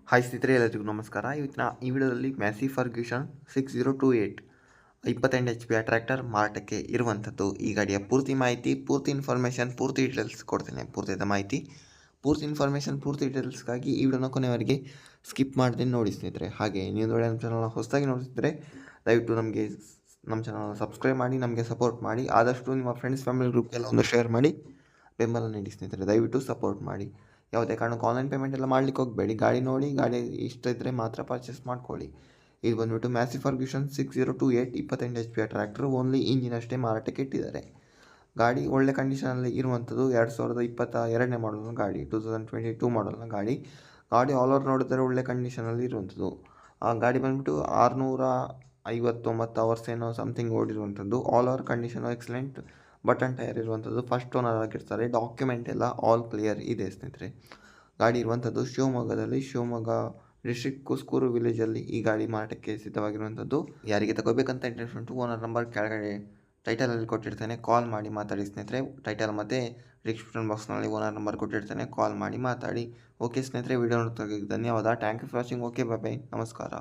Hi ಸ್ನೇಹಿತರೆ, ಎಲ್ಲರಿಗೂ ನಮಸ್ಕಾರ. ಇವತ್ತಿನ ಈ ವಿಡಿಯೋದಲ್ಲಿ ಮ್ಯಾಸಿ ಫರ್ಗ್ಯೂಸನ್ 6028 28 HP ಟ್ರ್ಯಾಕ್ಟರ್ ಮಾರಾಟಕ್ಕೆ ಇರುವಂಥದ್ದು. ಈ ಗಾಡಿಯ ಪೂರ್ತಿ ಮಾಹಿತಿ, ಪೂರ್ತಿ ಇನ್ಫಾರ್ಮೇಷನ್, ಪೂರ್ತಿ ಡೀಟೇಲ್ಸ್ ಕೊಡ್ತೇನೆ. ಪೂರ್ತಿ ಇನ್ಫಾರ್ಮೇಷನ್, ಪೂರ್ತಿ ಡೀಟೇಲ್ಸ್ಗಾಗಿ ಈ ವಿಡಿಯೋನ ಕೊನೆವರೆಗೆ ಸ್ಕಿಪ್ ಮಾಡದೆ ನೋಡಿ ಸ್ನೇಹಿತರೆ. ಹಾಗೆ ನೀವು ನೋಡಿ ನಮ್ಮ ಚಾನಲ್ನ ಹೊಸದಾಗಿ ನೋಡ್ತಿದ್ರೆ ದಯವಿಟ್ಟು ನಮ್ಮ ಚಾನಲ್ನ ಸಬ್ಸ್ಕ್ರೈಬ್ ಮಾಡಿ, ನಮಗೆ ಸಪೋರ್ಟ್ ಮಾಡಿ. ಆದಷ್ಟು ನಿಮ್ಮ ಫ್ರೆಂಡ್ಸ್ ಫ್ಯಾಮಿಲಿ ಗ್ರೂಪ್ಗೆಲ್ಲ ಒಂದು ಶೇರ್ ಮಾಡಿ ಬೆಂಬಲ ನೀಡಿ ಸ್ನೇಹಿತರೆ. ದಯವಿಟ್ಟು ಸಪೋರ್ಟ್ ಮಾಡಿ. ಯಾವುದೇ ಕಾರಣಕ್ಕೂ ಆನ್ಲೈನ್ ಪೇಮೆಂಟ್ ಎಲ್ಲ ಮಾಡ್ಲಿಕ್ಕೆ ಹೋಗಬೇಡಿ. ಗಾಡಿ ನೋಡಿ, ಗಾಡಿ ಇಷ್ಟ ಇದ್ದರೆ ಮಾತ್ರ ಪರ್ಚೇಸ್ ಮಾಡ್ಕೊಳ್ಳಿ. ಇದು ಬಂದುಬಿಟ್ಟು ಮ್ಯಾಸಿ Ferguson 6028 28 HP tractor. Only engine ಅಷ್ಟೇ ಮಾರಾಟಕ್ಕೆ ಇಟ್ಟಿದ್ದಾರೆ. ಗಾಡಿ ಒಳ್ಳೆ ಕಂಡೀಷನಲ್ಲಿ ಇರುವಂಥದ್ದು. 2022ನೇ ಮಾಡಲ್ನ ಗಾಡಿ, 2022 ಮಾಡಲ್ನ ಗಾಡಿ. ಆಲ್ ಓವರ್ ನೋಡಿದರೆ ಒಳ್ಳೆ ಕಂಡೀಷನಲ್ಲಿ ಇರುವಂಥದ್ದು. ಆ ಗಾಡಿ ಬಂದುಬಿಟ್ಟು 659 ಅವರ್ಸ್ ಏನೋ ಸಮಥಿಂಗ್ ಓಡಿರುವಂಥದ್ದು. All over condition excellent. Button tyre ಇರುವಂಥದ್ದು. ಫಸ್ಟ್ ಓನರ್ ಆಗಿರ್ತಾರೆ. ಡಾಕ್ಯುಮೆಂಟ್ ಎಲ್ಲ ಆಲ್ ಕ್ಲಿಯರ್ ಇದೆ ಸ್ನೇಹಿತರೆ. ಗಾಡಿ ಇರುವಂಥದ್ದು ಶಿವಮೊಗ್ಗ ಡಿಸ್ಟ್ರಿಕ್ಟ್ ಕುಸ್ಕೂರು ವಿಲೇಜಲ್ಲಿ ಈ ಗಾಡಿ ಮಾರಾಟಕ್ಕೆ ಸಿದ್ಧವಾಗಿರುವಂಥದ್ದು. ಯಾರಿಗೆ ತಗೋಬೇಕಂತ ಇಂಟ್ರೆಸ್ಟ್ ಉಂಟು, ಓನರ್ ನಂಬರ್ ಕೆಳಗಡೆ ಟೈಟಲಲ್ಲಿ ಕೊಟ್ಟಿರ್ತೇನೆ, ಕಾಲ್ ಮಾಡಿ ಮಾತಾಡಿ ಸ್ನೇಹಿತರೆ. ಟೈಟಲ್ ಮತ್ತು ಡಿಸ್ಕ್ರಿಪ್ಷನ್ ಬಾಕ್ಸ್ನಲ್ಲಿ ಓನರ್ ನಂಬರ್ ಕೊಟ್ಟಿರ್ತೇನೆ, ಕಾಲ್ ಮಾಡಿ ಮಾತಾಡಿ. ಓಕೆ ಸ್ನೇಹಿತರೆ, ವಿಡಿಯೋ ನೋಡೋದಕ್ಕೆ ಧನ್ಯವಾದ. Thank you for watching. Okay, bye, ನಮಸ್ಕಾರ.